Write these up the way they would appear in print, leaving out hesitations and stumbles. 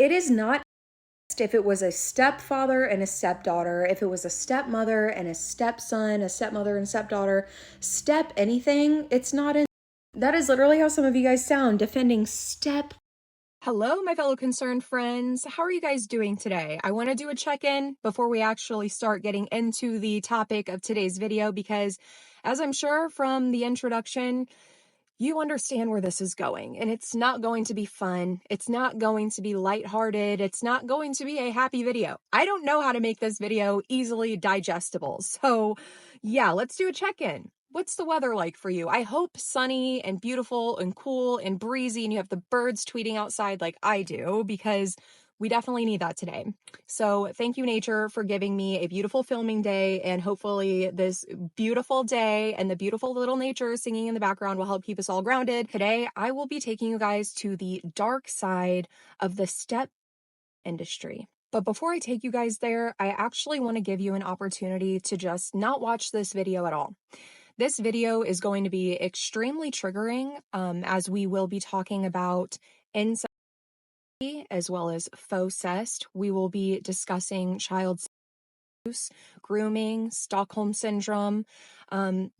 It is not if it was a stepfather and a stepdaughter, if it was a stepmother and a stepson, a stepmother and stepdaughter, step anything, it's not in. That is literally how some of you guys sound defending step. Hello, my fellow concerned friends. How are you guys doing today? I want to do a check-in before we actually start getting into the topic of today's video because, as I'm sure from the introduction, you understand where this is going, and it's not going to be fun. It's not going to be lighthearted. It's not going to be a happy video. I don't know how to make this video easily digestible. So yeah, let's do a check-in. What's the weather like for you? I hope sunny and beautiful and cool and breezy and you have the birds tweeting outside like I do, because we definitely need that today. So thank you, nature, for giving me a beautiful filming day, and hopefully this beautiful day and the beautiful little nature singing in the background will help keep us all grounded. Today, I will be taking you guys to the dark side of the step industry. But before I take you guys there, I actually want to give you an opportunity to just not watch this video at all. This video is going to be extremely triggering, as we will be talking about incest as well as faux cest. We will be discussing child abuse, grooming, Stockholm syndrome,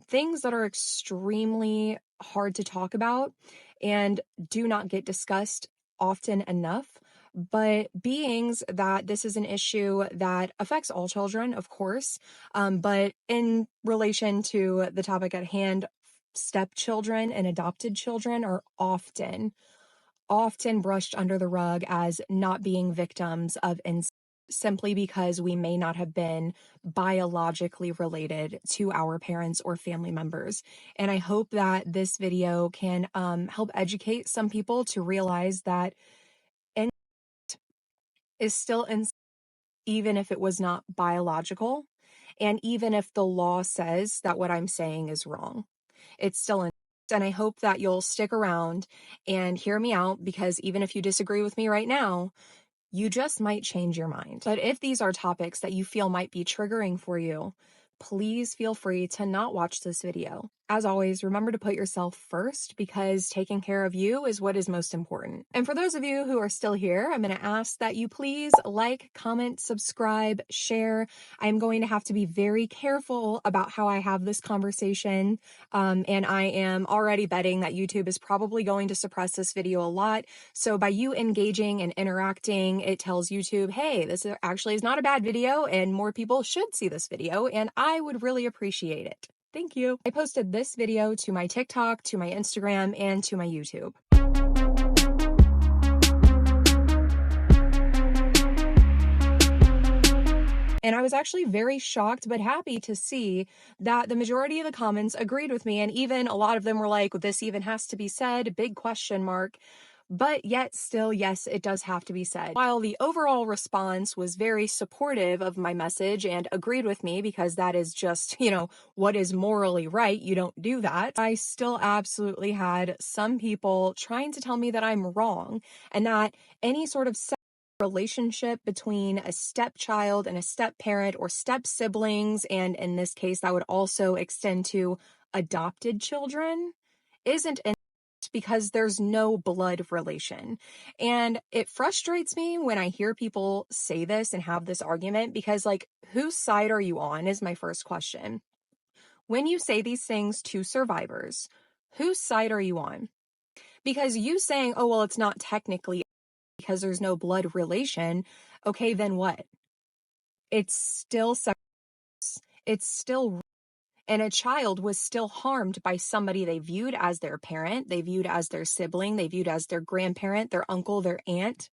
things that are extremely hard to talk about and do not get discussed often enough. But beings that this is an issue that affects all children, of course, but in relation to the topic at hand, stepchildren and adopted children are often brushed under the rug as not being victims of incest, simply because we may not have been biologically related to our parents or family members. And I hope that this video can help educate some people to realize that incest is still incest, even if it was not biological, and even if the law says that what I'm saying is wrong. It's still incest. And I hope that you'll stick around and hear me out, because even if you disagree with me right now, you just might change your mind. But if these are topics that you feel might be triggering for you, please feel free to not watch this video. As always, remember to put yourself first, because taking care of you is what is most important. And for those of you who are still here, I'm going to ask that you please like, comment, subscribe, share. I'm going to have to be very careful about how I have this conversation. And I am already betting that YouTube is probably going to suppress this video a lot. So by you engaging and interacting, it tells YouTube, hey, this actually is not a bad video and more people should see this video, and I would really appreciate it. Thank you. I posted this video to my TikTok, to my Instagram, and to my YouTube. And I was actually very shocked but happy to see that the majority of the comments agreed with me, and even a lot of them were like, this even has to be said, big question mark. But yet still, yes, it does have to be said. While the overall response was very supportive of my message and agreed with me, because that is just, what is morally right, you don't do that, I still absolutely had some people trying to tell me that I'm wrong, and that any sort of relationship between a stepchild and a step-parent or step-siblings, and in this case, that would also extend to adopted children, isn't because there's no blood relation. And it frustrates me when I hear people say this and have this argument, because, like, whose side are you on is my first question. When you say these things to survivors, whose side are you on? Because you saying, oh, well, it's not technically because there's no blood relation, okay, then what? It's still sex. It's still, and a child was still harmed by somebody they viewed as their parent, they viewed as their sibling, they viewed as their grandparent, their uncle, their aunt.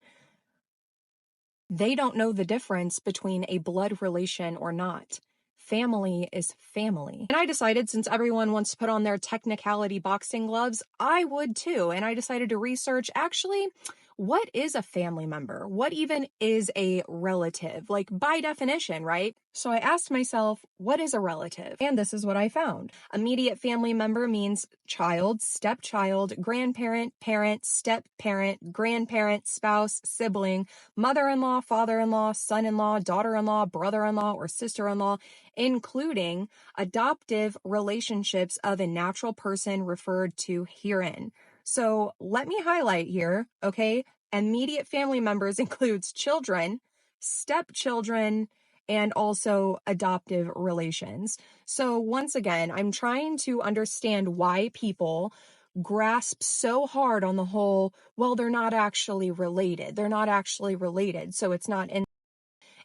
They don't know the difference between a blood relation or not. Family is family. And I decided, since everyone wants to put on their technicality boxing gloves, I would too. And I decided to research, actually, what is a family member? What even is a relative? Like, by definition, right? So I asked myself, what is a relative? And this is what I found. Immediate family member means child, stepchild, grandparent, parent, step-parent, grandparent, spouse, sibling, mother-in-law, father-in-law, son-in-law, daughter-in-law, brother-in-law, or sister-in-law, including adoptive relationships of a natural person referred to herein. So let me highlight here, okay? Immediate family members includes children, stepchildren, and also adoptive relations. So once again, I'm trying to understand why people grasp so hard on the whole, well, they're not actually related. They're not actually related, so it's not in.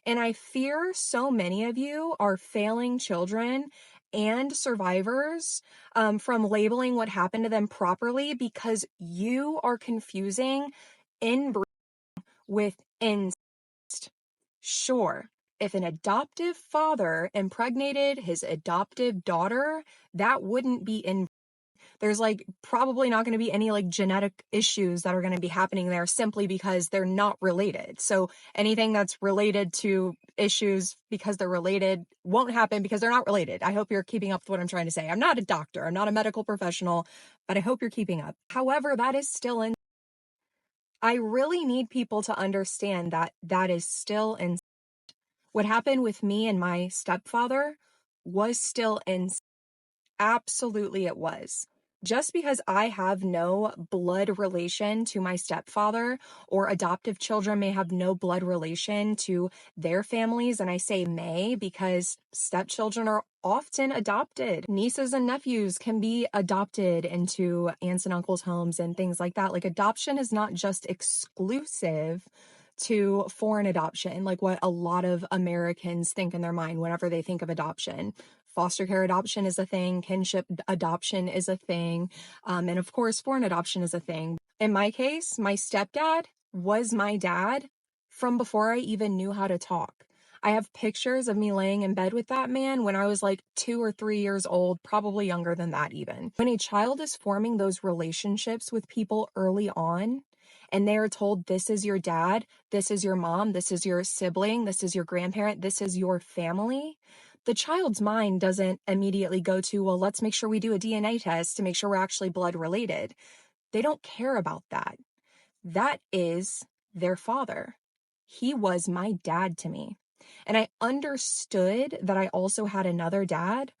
And I fear so many of you are failing children and survivors from labeling what happened to them properly because you are confusing inbreeding with incest. Sure, if an adoptive father impregnated his adoptive daughter, that wouldn't be inbreeding. There's like probably not going to be any like genetic issues that are going to be happening there simply because they're not related. So anything that's related to issues because they're related won't happen because they're not related. I hope you're keeping up with what I'm trying to say. I'm not a doctor, I'm not a medical professional, but I hope you're keeping up. However, that is still in. I really need people to understand that that is still in. What happened with me and my stepfather was still in. Absolutely, it was. Just because I have no blood relation to my stepfather, or adoptive children may have no blood relation to their families, and I say may because stepchildren are often adopted. Nieces and nephews can be adopted into aunts and uncles' homes and things like that. Like, adoption is not just exclusive to foreign adoption, like what a lot of Americans think in their mind whenever they think of adoption. Foster care adoption is a thing, kinship adoption is a thing, and of course, foreign adoption is a thing. In my case, my stepdad was my dad from before I even knew how to talk. I have pictures of me laying in bed with that man when I was like 2 or 3 years old, probably younger than that even. When a child is forming those relationships with people early on, and they are told, this is your dad, this is your mom, this is your sibling, this is your grandparent, this is your family, the child's mind doesn't immediately go to, well, let's make sure we do a DNA test to make sure we're actually blood related. They don't care about that. That is their father. He was my dad to me. And I understood that I also had another dad,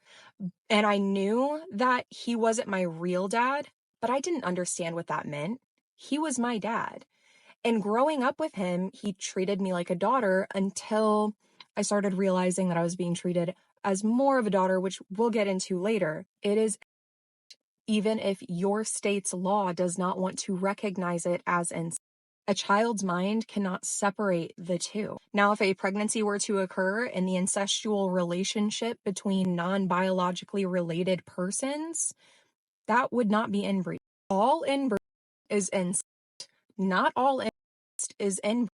and I knew that he wasn't my real dad, but I didn't understand what that meant. He was my dad. And growing up with him, he treated me like a daughter until I started realizing that I was being treated as more of a daughter, which we'll get into later. It is, even if your state's law does not want to recognize it as incest. A child's mind cannot separate the two. Now, if a pregnancy were to occur in the incestual relationship between non-biologically related persons, that would not be inbreeding. All inbreeding is incest. Not all incest is inbreeding.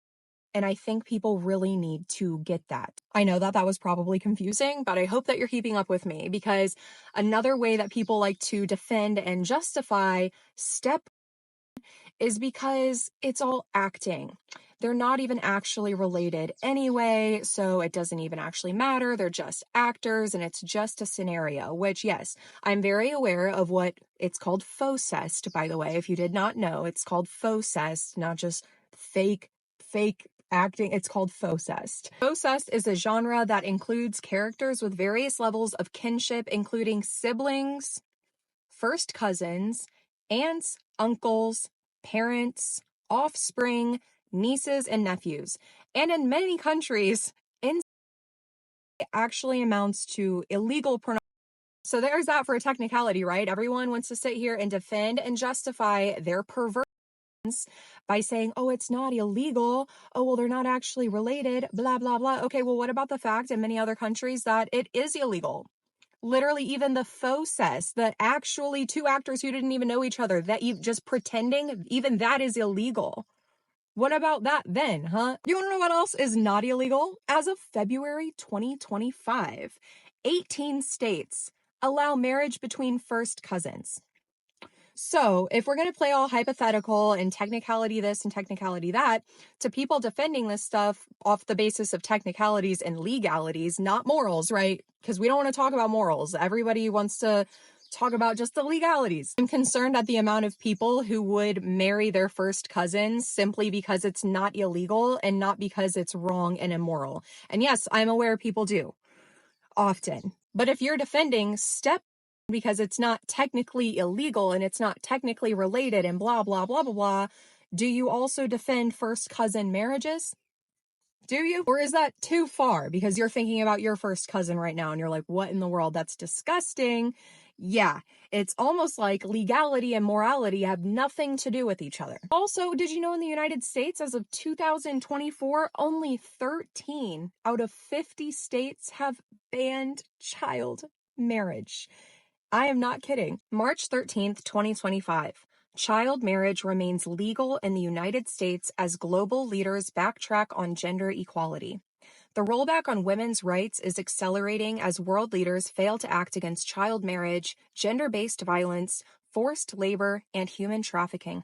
And I think people really need to get that. I know that that was probably confusing, but I hope that you're keeping up with me, because another way that people like to defend and justify step is because it's all acting. They're not even actually related anyway, so it doesn't even actually matter. They're just actors, and it's just a scenario, which, yes, I'm very aware of what it's called. Faux-cest, by the way. If you did not know, it's called faux-cest, not just fake acting. It's called faux-cest. Faux-cest is a genre that includes characters with various levels of kinship, including siblings, first cousins, aunts, uncles, parents, offspring, nieces, and nephews. And in many countries, incest actually amounts to illegal pornography. So there's that for a technicality, right? Everyone wants to sit here and defend and justify their perversions by saying, oh, it's not illegal. Oh, well, they're not actually related, blah, blah, blah. Okay, well, what about the fact in many other countries that it is illegal? Literally, even the faux-cest, that actually two actors who didn't even know each other, that you just pretending, even that is illegal. What about that then, huh? You want to know what else is not illegal? As of February 2025, 18 states allow marriage between first cousins. So if we're going to play all hypothetical and technicality this and technicality that, to people defending this stuff off the basis of technicalities and legalities, not morals, right? Because we don't want to talk about morals. Everybody wants to talk about just the legalities. I'm concerned at the amount of people who would marry their first cousins simply because it's not illegal and not because it's wrong and immoral. And yes, I'm aware people do often. But if you're defending step because it's not technically illegal and it's not technically related and blah, blah, blah, blah, blah, Do you also defend first cousin marriages? Do you? Or is that too far? Because you're thinking about your first cousin right now and you're like, what in the world? That's disgusting. Yeah, it's almost like legality and morality have nothing to do with each other. Also, did you know in the United States, as of 2024, only 13 out of 50 states have banned child marriage? I am not kidding. March 13th, 2025. Child marriage remains legal in the United States as global leaders backtrack on gender equality. The rollback on women's rights is accelerating as world leaders fail to act against child marriage, gender-based violence, forced labor, and human trafficking.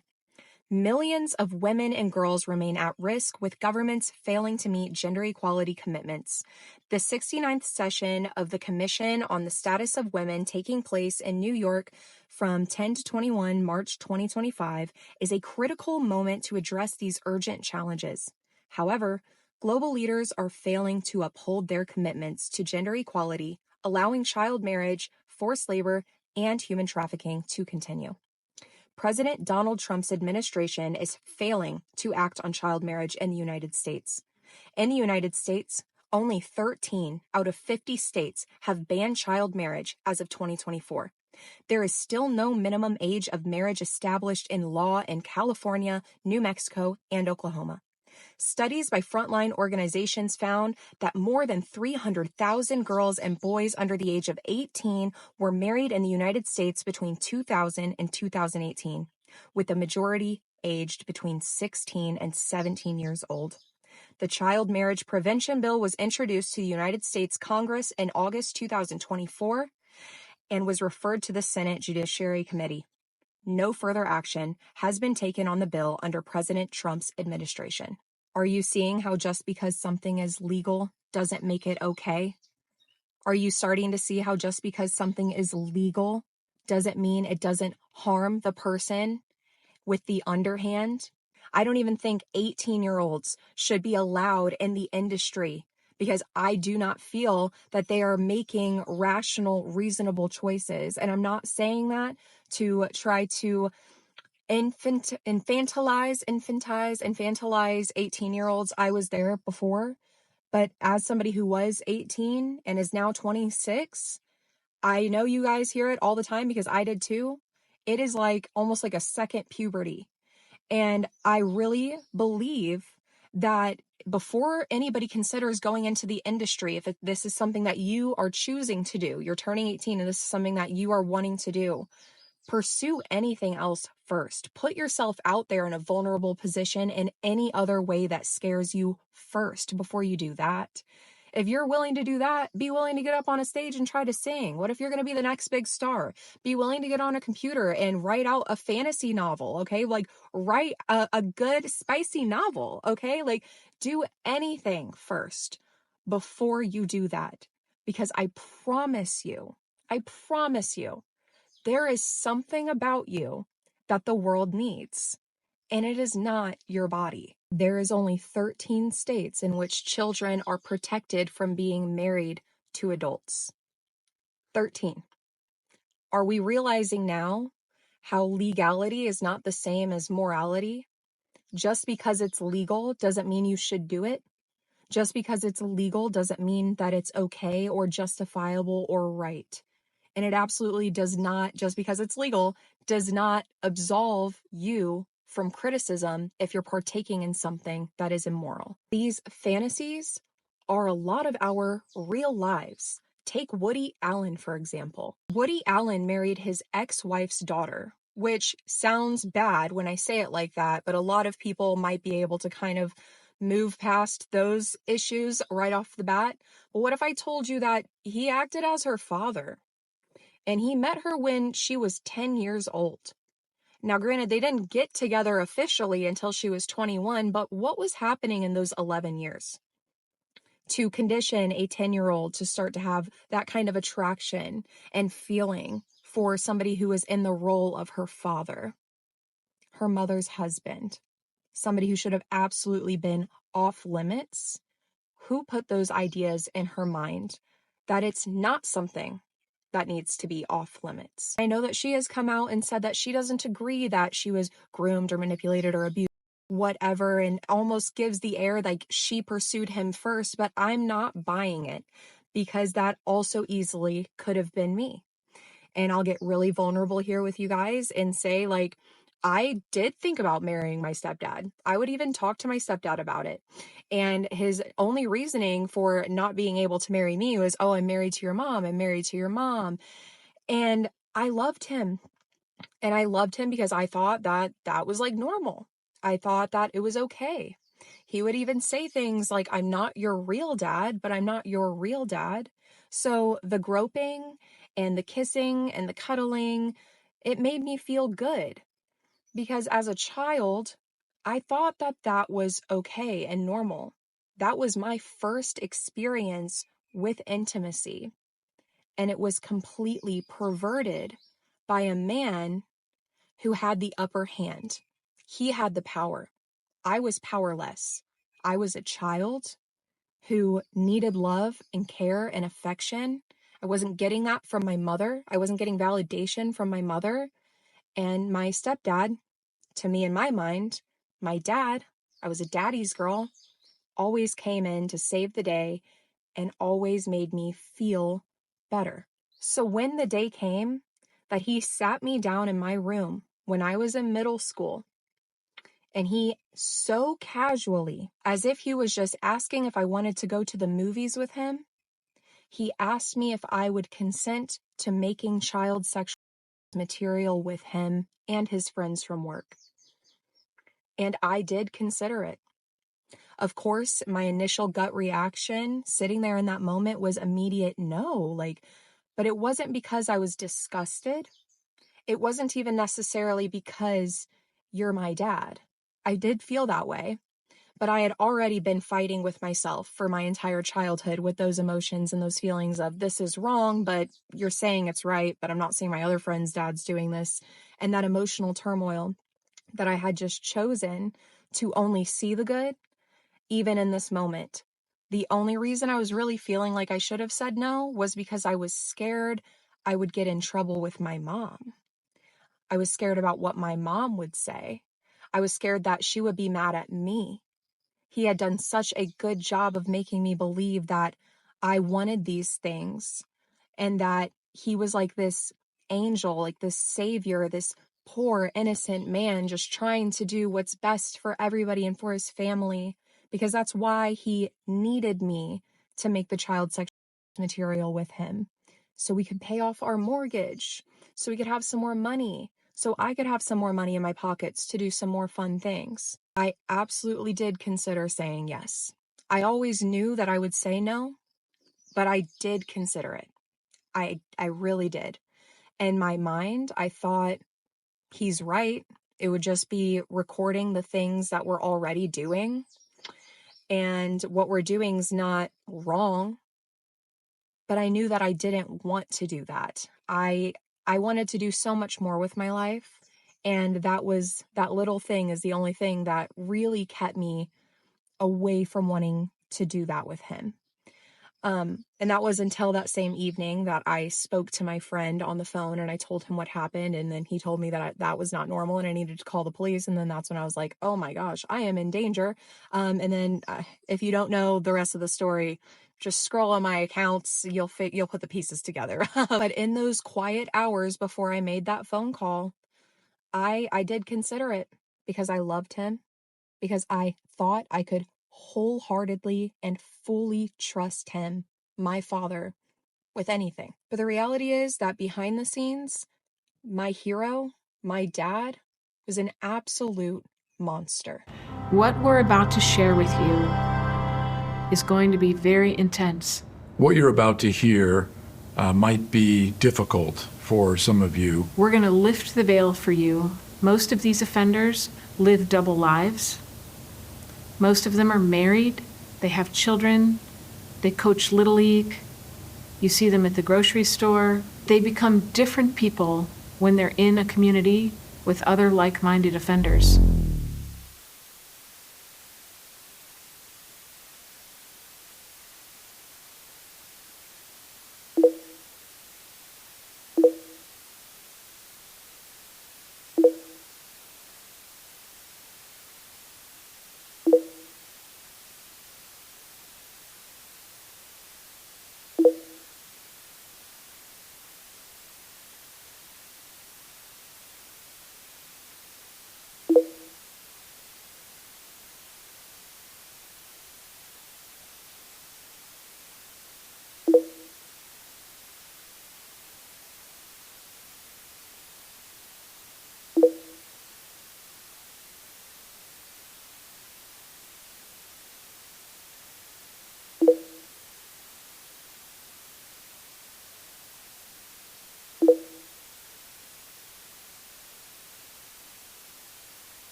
Millions of women and girls remain at risk, with governments failing to meet gender equality commitments. The 69th session of the Commission on the Status of Women, taking place in New York from 10 to 21 March 2025, is a critical moment to address these urgent challenges. However, global leaders are failing to uphold their commitments to gender equality, allowing child marriage, forced labor, and human trafficking to continue. President Donald Trump's administration is failing to act on child marriage in the United States. In the United States, only 13 out of 50 states have banned child marriage as of 2024. There is still no minimum age of marriage established in law in California, New Mexico, and Oklahoma. Studies by frontline organizations found that more than 300,000 girls and boys under the age of 18 were married in the United States between 2000 and 2018, with the majority aged between 16 and 17 years old. The Child Marriage Prevention Bill was introduced to the United States Congress in August 2024 and was referred to the Senate Judiciary Committee. No further action has been taken on the bill under President Trump's administration. Are you seeing how just because something is legal doesn't make it okay? Are you starting to see how just because something is legal doesn't mean it doesn't harm the person with the underhand? I don't even think 18-year-olds should be allowed in the industry because I do not feel that they are making rational, reasonable choices. And I'm not saying that to try to infantilize 18-year-olds. I was there before, but as somebody who was 18 and is now 26, I know you guys hear it all the time because I did too. It is like almost like a second puberty. And I really believe that before anybody considers going into the industry, if this is something that you are choosing to do, you're turning 18 and this is something that you are wanting to do, pursue anything else first. Put yourself out there in a vulnerable position in any other way that scares you first before you do that. If you're willing to do that, be willing to get up on a stage and try to sing. What if you're going to be the next big star? Be willing to get on a computer and write out a fantasy novel, okay? Like write a good spicy novel, okay? Like do anything first before you do that. Because I promise you, there is something about you that the world needs, and it is not your body. There is only 13 states in which children are protected from being married to adults. 13. Are we realizing now how legality is not the same as morality? Just because it's legal doesn't mean you should do it. Just because it's legal doesn't mean that it's okay or justifiable or right. And it absolutely does not, just because it's legal, does not absolve you from criticism if you're partaking in something that is immoral. These fantasies are a lot of our real lives. Take Woody Allen, for example. Woody Allen married his ex-wife's daughter, which sounds bad when I say it like that, but a lot of people might be able to kind of move past those issues right off the bat. But what if I told you that he acted as her father? And he met her when she was 10 years old. Now, granted, they didn't get together officially until she was 21, but what was happening in those 11 years to condition a 10-year-old to start to have that kind of attraction and feeling for somebody who was in the role of her father, her mother's husband, somebody who should have absolutely been off limits? Who put those ideas in her mind that it's not something that needs to be off limits? I know that she has come out and said that she doesn't agree that she was groomed or manipulated or abused. whatever and almost gives the air like she pursued him first, but I'm not buying it because that also easily could have been me. And I'll get really vulnerable here with you guys and say, like, I did think about marrying my stepdad. I would even talk to my stepdad about it. And his only reasoning for not being able to marry me was, oh, I'm married to your mom. I'm married to your mom. And I loved him. And I loved him because I thought that that was like normal. I thought that it was okay. He would even say things like, I'm not your real dad, but I'm not your real dad. So the groping and the kissing and the cuddling, it made me feel good because as a child, I thought that that was okay and normal. That was my first experience with intimacy. And it was completely perverted by a man who had the upper hand. He had the power. I was powerless. I was a child who needed love and care and affection. I wasn't getting that from my mother. I wasn't getting validation from my mother. And my stepdad, to me in my mind, my dad, I was a daddy's girl, always came in to save the day and always made me feel better. So when the day came that he sat me down in my room when I was in middle school, and he so casually, as if he was just asking if I wanted to go to the movies with him, he asked me if I would consent to making child sexual material with him and his friends from work. And I did consider it. Of course, my initial gut reaction sitting there in that moment was immediate no, but it wasn't because I was disgusted. It wasn't even necessarily because you're my dad. I did feel that way, but I had already been fighting with myself for my entire childhood with those emotions and those feelings of this is wrong, but you're saying it's right, but I'm not seeing my other friends' dads doing this. And that emotional turmoil that I had just chosen to only see the good, even in this moment. The only reason I was really feeling like I should have said no was because I was scared I would get in trouble with my mom. I was scared about what my mom would say. I was scared that she would be mad at me. He had done such a good job of making me believe that I wanted these things and that he was like this angel, like this savior, this poor, innocent man just trying to do what's best for everybody and for his family, because that's why he needed me to make the child sex material with him. So we could pay off our mortgage, so we could have some more money, so I could have some more money in my pockets to do some more fun things. I absolutely did consider saying yes. I always knew that I would say no, but I did consider it. I really did. In my mind, I thought he's right. It would just be recording the things that we're already doing. And what we're doing is not wrong. But I knew that I didn't want to do that. I wanted to do so much more with my life. And that little thing is the only thing that really kept me away from wanting to do that with him. And that was until that same evening that I spoke to my friend on the phone and I told him what happened. And then he told me that that was not normal and I needed to call the police. And then that's when I was like, oh my gosh, I am in danger. And then if you don't know the rest of the story, just scroll on my accounts. You'll put the pieces together. But in those quiet hours before I made that phone call, I did consider it because I loved him, because I thought I could wholeheartedly and fully trust him, my father, with anything. But the reality is that behind the scenes, my hero, my dad, was an absolute monster. What we're about to share with you is going to be very intense. What you're about to hear might be difficult for some of you. We're going to lift the veil for you. Most of these offenders live double lives. Most of them are married. They have children. They coach Little League. You see them at the grocery store. They become different people when they're in a community with other like-minded offenders.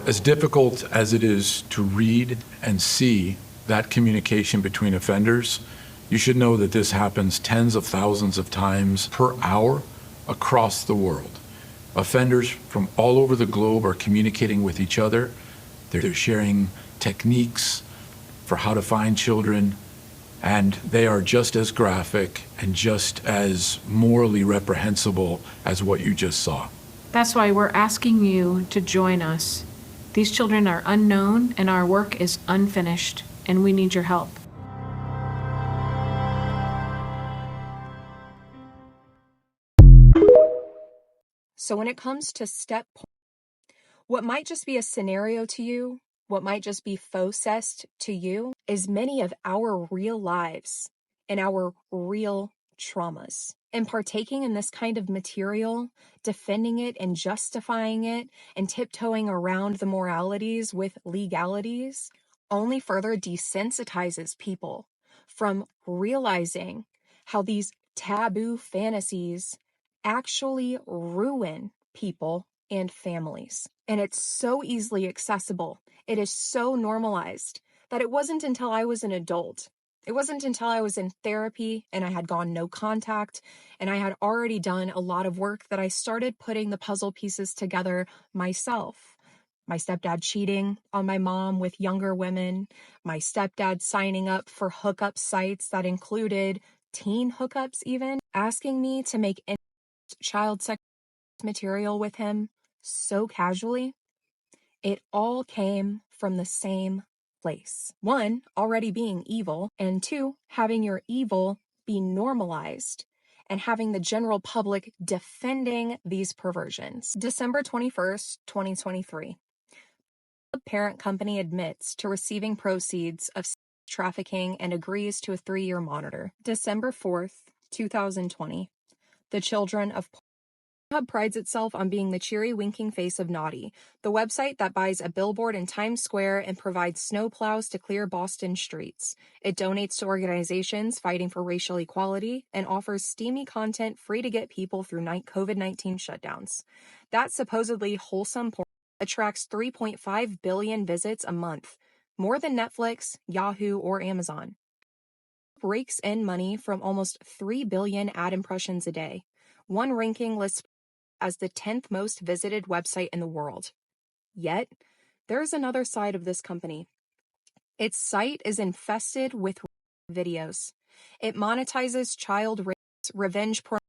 As difficult as it is to read and see that communication between offenders, you should know that this happens tens of thousands of times per hour across the world. Offenders from all over the globe are communicating with each other. They're sharing techniques for how to find children, and they are just as graphic and just as morally reprehensible as what you just saw. That's why we're asking you to join us. These children are unknown and our work is unfinished, and we need your help. So when it comes to what might just be a scenario to you, what might just be faux to you, is many of our real lives and our real traumas. And partaking in this kind of material, defending it and justifying it, and tiptoeing around the moralities with legalities only further desensitizes people from realizing how these taboo fantasies actually ruin people and families. And it's so easily accessible. It is so normalized that it wasn't until I was an adult, it wasn't until I was in therapy and I had gone no contact and I had already done a lot of work that I started putting the puzzle pieces together myself. My stepdad cheating on my mom with younger women, my stepdad signing up for hookup sites that included teen hookups even, asking me to make child sex material with him so casually. It all came from the same place. One, already being evil, and two, having your evil be normalized and having the general public defending these perversions. December 21st, 2023. The parent company admits to receiving proceeds of trafficking and agrees to a 3-year monitor. December 4th, 2020. The children of Pornhub prides itself on being the cheery, winking face of naughty, the website that buys a billboard in Times Square and provides snowplows to clear Boston streets. It donates to organizations fighting for racial equality and offers steamy content free to get people through COVID-19 shutdowns. That supposedly wholesome porn attracts 3.5 billion visits a month, more than Netflix, Yahoo, or Amazon. Rakes in money from almost 3 billion ad impressions a day. One ranking lists as the 10th most visited website in the world. Yet, there's another side of this company. Its site is infested with videos. It monetizes child rape, revenge porn,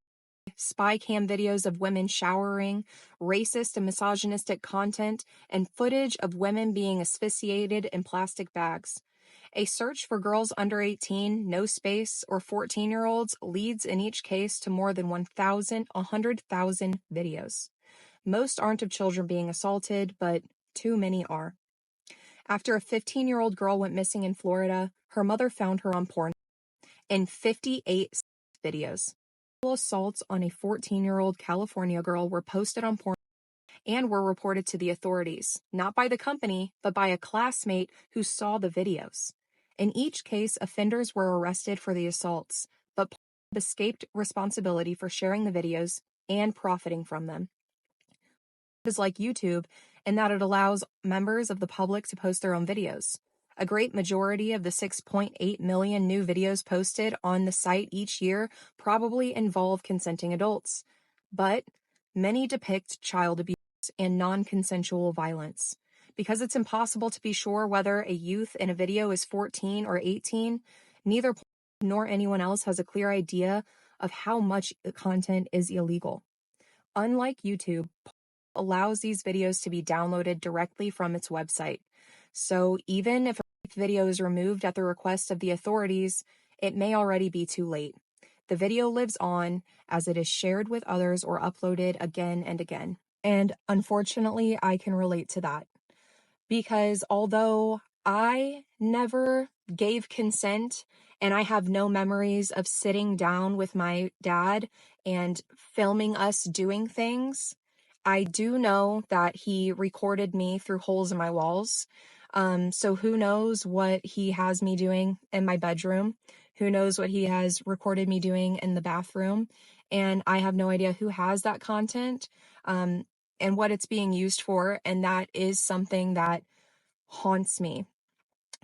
spy cam videos of women showering, racist and misogynistic content, and footage of women being asphyxiated in plastic bags. A search for girls under 18, no space, or 14-year-olds leads in each case to more than 100,000 videos. Most aren't of children being assaulted, but too many are. After a 15-year-old girl went missing in Florida, her mother found her on porn in 58 videos. Assaults on a 14-year-old California girl were posted on porn and were reported to the authorities, not by the company, but by a classmate who saw the videos. In each case, offenders were arrested for the assaults, but escaped responsibility for sharing the videos and profiting from them. It is like YouTube in that it allows members of the public to post their own videos. A great majority of the 6.8 million new videos posted on the site each year probably involve consenting adults, but many depict child abuse and non-consensual violence. Because it's impossible to be sure whether a youth in a video is 14 or 18, neither nor anyone else has a clear idea of how much the content is illegal. Unlike YouTube, allows these videos to be downloaded directly from its website. So even if a video is removed at the request of the authorities, it may already be too late. The video lives on as it is shared with others or uploaded again and again. And unfortunately, I can relate to that. Because although I never gave consent and I have no memories of sitting down with my dad and filming us doing things, I do know that he recorded me through holes in my walls. So who knows what he has me doing in my bedroom? Who knows what he has recorded me doing in the bathroom? And I have no idea who has that content. And what it's being used for. And that is something that haunts me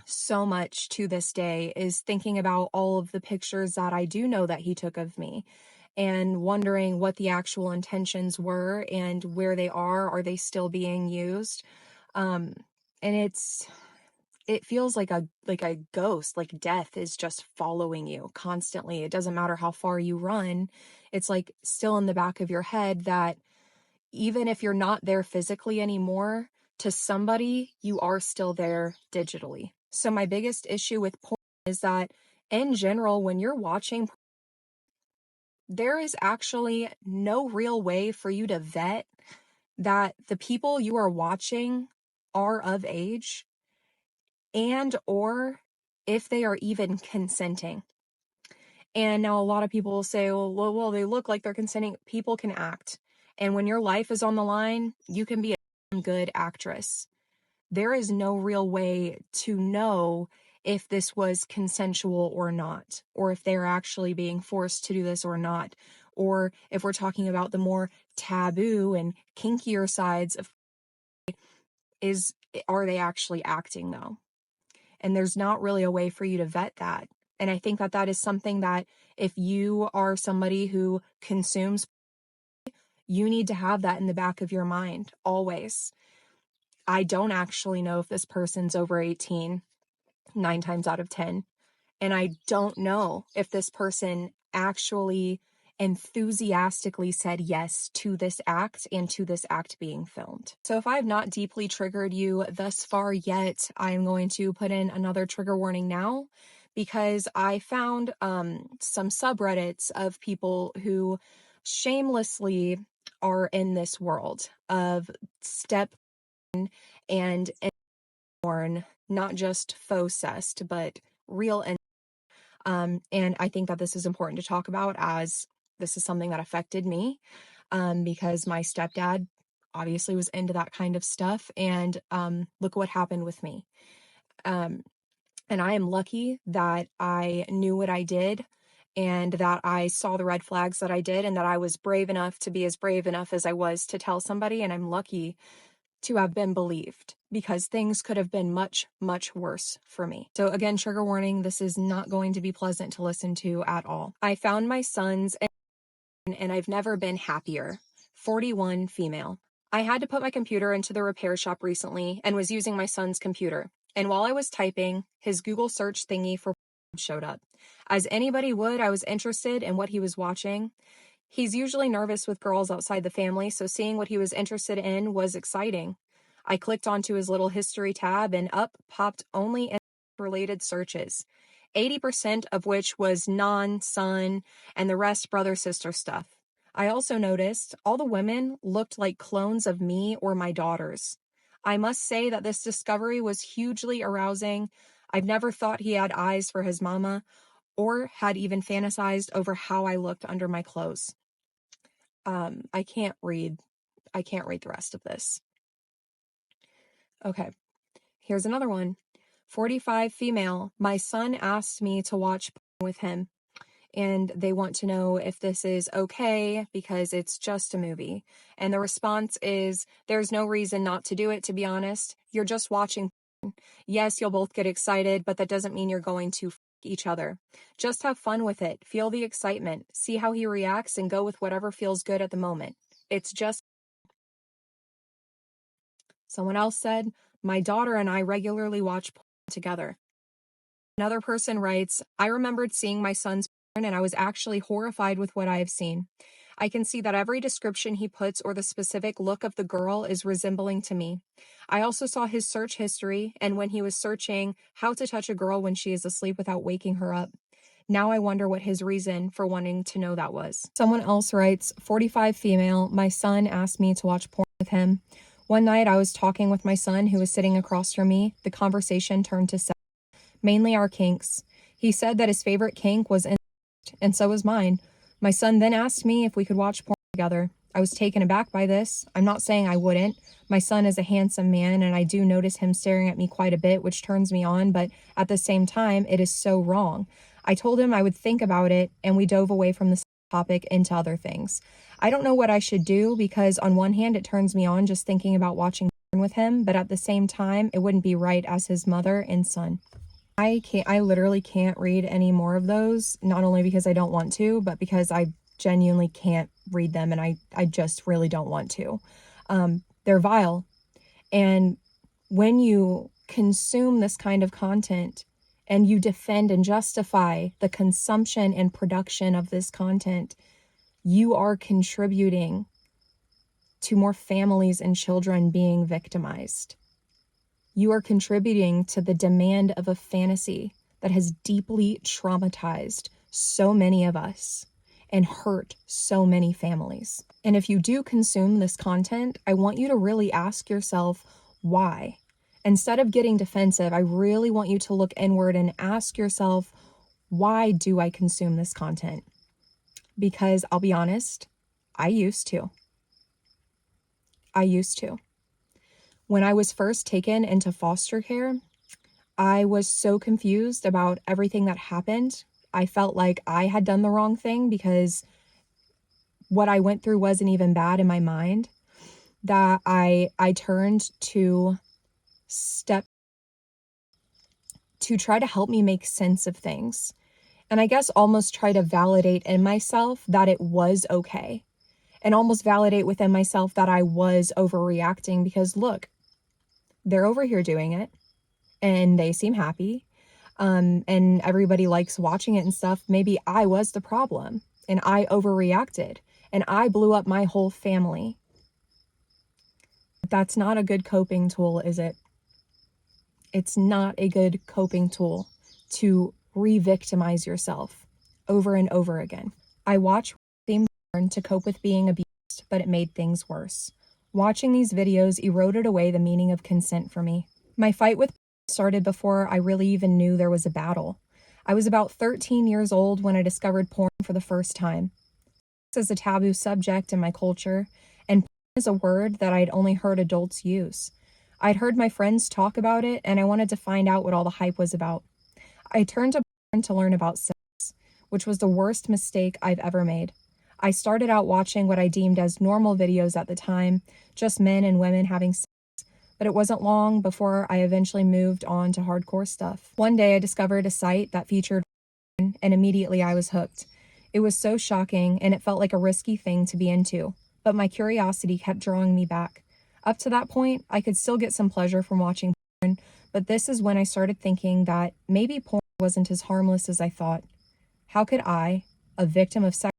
so much to this day, is thinking about all of the pictures that I do know that he took of me and wondering what the actual intentions were and where they are they still being used? And it feels like a ghost, like death is just following you constantly. It doesn't matter how far you run. It's like still in the back of your head that even if you're not there physically anymore, to somebody, you are still there digitally. So my biggest issue with porn is that in general, when you're watching, there is actually no real way for you to vet that the people you are watching are of age and or if they are even consenting. And now a lot of people will say, well, they look like they're consenting. People can act. And when your life is on the line, you can be a good actress. There is no real way to know if this was consensual or not, or if they're actually being forced to do this or not, or if we're talking about the more taboo and kinkier sides of are they actually acting though? And there's not really a way for you to vet that. And I think that that is something that if you are somebody who consumes, you need to have that in the back of your mind always. I don't actually know if this person's over 18, 9 times out of 10. And I don't know if this person actually enthusiastically said yes to this act and to this act being filmed. So if I have not deeply triggered you thus far yet, I'm going to put in another trigger warning now, because I found some subreddits of people who shamelessly are in this world of step and porn, not just faux cest, but real. And I think that this is important to talk about, as this is something that affected me, because my stepdad obviously was into that kind of stuff. And look what happened with me. And I am lucky that I knew what I did and that I saw the red flags that I did, and that I was brave enough to be as brave enough as I was to tell somebody. And I'm lucky to have been believed, because things could have been much, much worse for me. So again, trigger warning, this is not going to be pleasant to listen to at all. I found my sons and I've never been happier. 41 female. I had to put my computer into the repair shop recently and was using my son's computer. And while I was typing, his Google search thingy for showed up. As anybody would, I was interested in what he was watching. He's usually nervous with girls outside the family, so seeing what he was interested in was exciting. I clicked onto his little history tab and up popped only related searches, 80% of which was non-son and the rest brother-sister stuff. I also noticed all the women looked like clones of me or my daughters. I must say that this discovery was hugely arousing. I've never thought he had eyes for his mama, or had even fantasized over how I looked under my clothes. I can't read the rest of this. Okay, here's another one. 45 female. My son asked me to watch with him, and they want to know if this is okay because it's just a movie. And the response is, there's no reason not to do it, to be honest. You're just watching. Yes, you'll both get excited, but that doesn't mean you're going to each other. Just have fun with it. Feel the excitement. See how he reacts and go with whatever feels good at the moment. It's just. Someone else said, My daughter and I regularly watch porn together. Another person writes, I remembered seeing my son's porn and I was actually horrified with what I have seen. I can see that every description he puts or the specific look of the girl is resembling to me. I also saw his search history and when he was searching how to touch a girl when she is asleep without waking her up. Now I wonder what his reason for wanting to know that was. Someone else writes, 45 female, my son asked me to watch porn with him. One night I was talking with my son who was sitting across from me. The conversation turned to sex, mainly our kinks. He said that his favorite kink was incest, and so was mine. My son then asked me if we could watch porn together. I was taken aback by this. I'm not saying I wouldn't. My son is a handsome man, and I do notice him staring at me quite a bit, which turns me on, but at the same time, it is so wrong. I told him I would think about it, and we dove away from this topic into other things. I don't know what I should do because on one hand, it turns me on just thinking about watching porn with him, but at the same time, it wouldn't be right as his mother and son. I literally can't read any more of those, not only because I don't want to, but because I genuinely can't read them and I just really don't want to. They're vile. And when you consume this kind of content and you defend and justify the consumption and production of this content, you are contributing to more families and children being victimized. You are contributing to the demand of a fantasy that has deeply traumatized so many of us and hurt so many families. And if you do consume this content, I want you to really ask yourself why. Instead of getting defensive, I really want you to look inward and ask yourself, why do I consume this content? Because I'll be honest, I used to. When I was first taken into foster care, I was so confused about everything that happened. I felt like I had done the wrong thing because what I went through wasn't even bad in my mind, that I turned to try to help me make sense of things. And I guess almost try to validate in myself that it was okay. And almost validate within myself that I was overreacting because look, they're over here doing it and they seem happy. And everybody likes watching it and stuff. Maybe I was the problem and I overreacted and I blew up my whole family. That's not a good coping tool, is it? It's not a good coping tool to re-victimize yourself over and over again. I watch theme porn to cope with being abused, but it made things worse. Watching these videos eroded away the meaning of consent for me. My fight with started before I really even knew there was a battle. I was about 13 years old when I discovered porn for the first time. This is a taboo subject in my culture, and porn is a word that I'd only heard adults use. I'd heard my friends talk about it, and I wanted to find out what all the hype was about. I turned to porn to learn about sex, which was the worst mistake I've ever made. I started out watching what I deemed as normal videos at the time, just men and women having sex, but it wasn't long before I eventually moved on to hardcore stuff. One day I discovered a site that featured porn, and immediately I was hooked. It was so shocking, and it felt like a risky thing to be into, but my curiosity kept drawing me back. Up to that point, I could still get some pleasure from watching porn, but this is when I started thinking that maybe porn wasn't as harmless as I thought. How could I, a victim of sex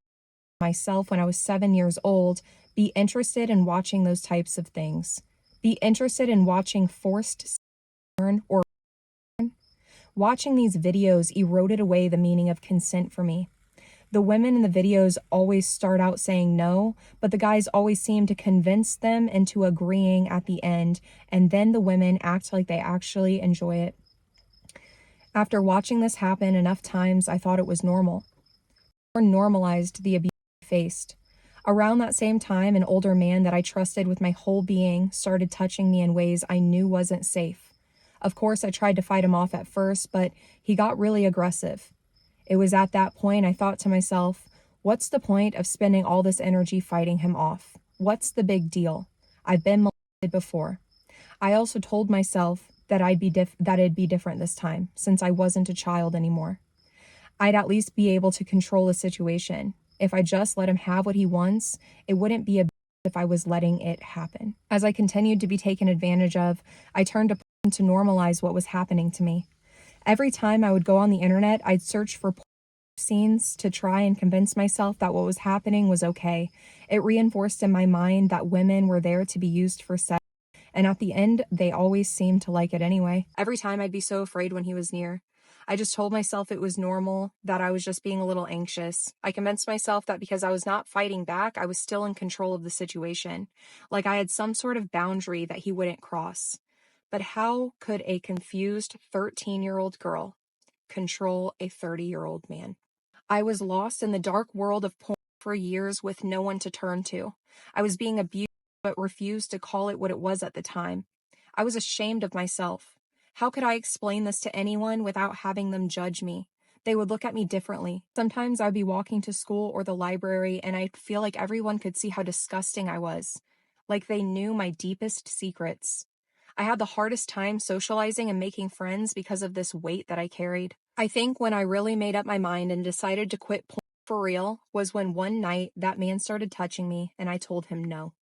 myself when I was 7 years old, be interested in watching those types of things? Be interested in watching forced porn or porn? Watching these videos eroded away the meaning of consent for me. The women in the videos always start out saying no, but the guys always seem to convince them into agreeing at the end, and then the women act like they actually enjoy it. After watching this happen enough times, I thought it was normal. Porn normalized the abuse I faced. Around that same time, an older man that I trusted with my whole being started touching me in ways I knew wasn't safe. Of course, I tried to fight him off at first, but he got really aggressive. It was at that point I thought to myself, what's the point of spending all this energy fighting him off? What's the big deal? I've been molested before. I also told myself that it'd be different this time, since I wasn't a child anymore. I'd at least be able to control the situation. If I just let him have what he wants, it wouldn't be a if I was letting it happen. As I continued to be taken advantage of, I turned to porn to normalize what was happening to me. Every time I would go on the internet, I'd search for porn scenes to try and convince myself that what was happening was okay. It reinforced in my mind that women were there to be used for sex, and at the end, they always seemed to like it anyway. Every time I'd be so afraid when he was near. I just told myself it was normal, that I was just being a little anxious. I convinced myself that because I was not fighting back, I was still in control of the situation. Like I had some sort of boundary that he wouldn't cross. But how could a confused 13-year-old girl control a 30-year-old man? I was lost in the dark world of porn for years with no one to turn to. I was being abused but refused to call it what it was at the time. I was ashamed of myself. How could I explain this to anyone without having them judge me? They would look at me differently. Sometimes I'd be walking to school or the library and I'd feel like everyone could see how disgusting I was, like they knew my deepest secrets. I had the hardest time socializing and making friends because of this weight that I carried. I think when I really made up my mind and decided to quit porn for real was when one night that man started touching me and I told him no.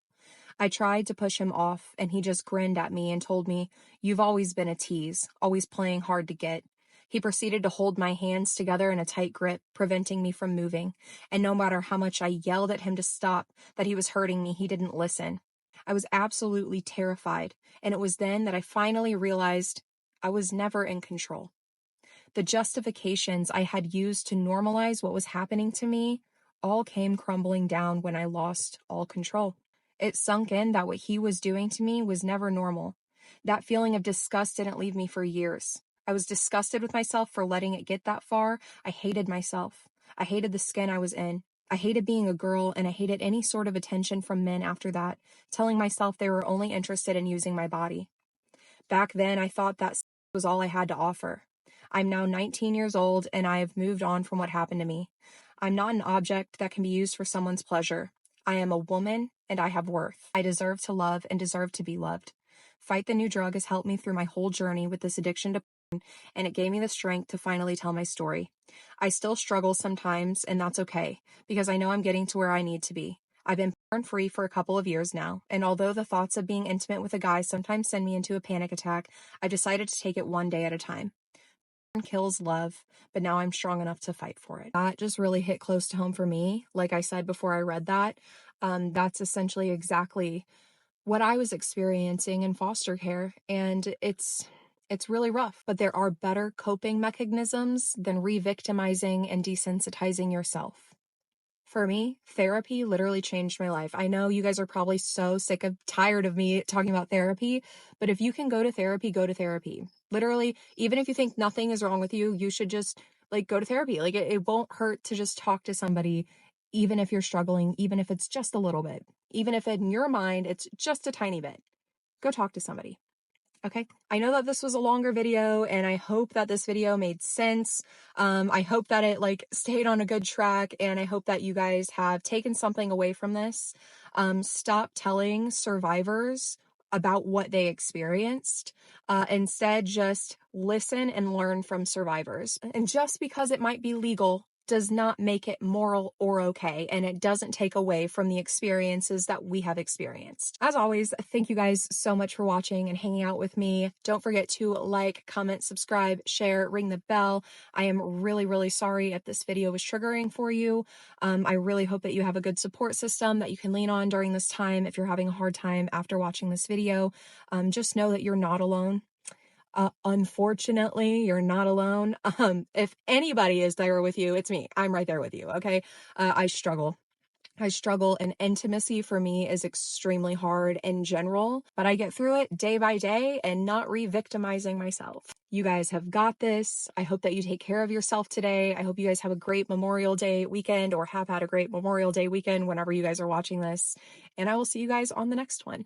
I tried to push him off and he just grinned at me and told me, "You've always been a tease, always playing hard to get." He proceeded to hold my hands together in a tight grip, preventing me from moving. And no matter how much I yelled at him to stop, that he was hurting me, he didn't listen. I was absolutely terrified, and it was then that I finally realized I was never in control. The justifications I had used to normalize what was happening to me all came crumbling down when I lost all control. It sunk in that what he was doing to me was never normal. That feeling of disgust didn't leave me for years. I was disgusted with myself for letting it get that far. I hated myself. I hated the skin I was in. I hated being a girl, and I hated any sort of attention from men after that, telling myself they were only interested in using my body. Back then, I thought that was all I had to offer. I'm now 19 years old, and I have moved on from what happened to me. I'm not an object that can be used for someone's pleasure. I am a woman, and I have worth. I deserve to love and deserve to be loved. Fight the New Drug has helped me through my whole journey with this addiction to porn, and it gave me the strength to finally tell my story. I still struggle sometimes, and that's okay, because I know I'm getting to where I need to be. I've been porn-free for a couple of years now, and although the thoughts of being intimate with a guy sometimes send me into a panic attack, I've decided to take it one day at a time. Porn kills love, but now I'm strong enough to fight for it. That just really hit close to home for me. Like I said before I read that, that's essentially exactly what I was experiencing in foster care, and it's really rough, but there are better coping mechanisms than re-victimizing and desensitizing yourself. For me, therapy literally changed my life. I know you guys are probably so tired of me talking about therapy, but if you can go to therapy, go to therapy. Literally, even if you think nothing is wrong with you, you should just go to therapy. It won't hurt to just talk to somebody, even if you're struggling, even if it's just a little bit, even if in your mind it's just a tiny bit. Go talk to somebody. Okay, I know that this was a longer video, and I hope that this video made sense. I hope that it stayed on a good track, and I hope that you guys have taken something away from this. Stop telling survivors about what they experienced. Instead, just listen and learn from survivors. And just because it might be legal does not make it moral or okay, and it doesn't take away from the experiences that we have experienced. As always, thank you guys so much for watching and hanging out with me. Don't forget to like, comment, subscribe, share, ring the bell. I am really, really sorry if this video was triggering for you. I really hope that you have a good support system that you can lean on during this time. If you're having a hard time after watching this video, just know that you're not alone. Unfortunately, you're not alone. If anybody is there with you, it's me. I'm right there with you, okay? I struggle. And intimacy for me is extremely hard in general, but I get through it day by day and not re-victimizing myself. You guys have got this. I hope that you take care of yourself today. I hope you guys have a great Memorial Day weekend, or have had a great Memorial Day weekend whenever you guys are watching this. And I will see you guys on the next one.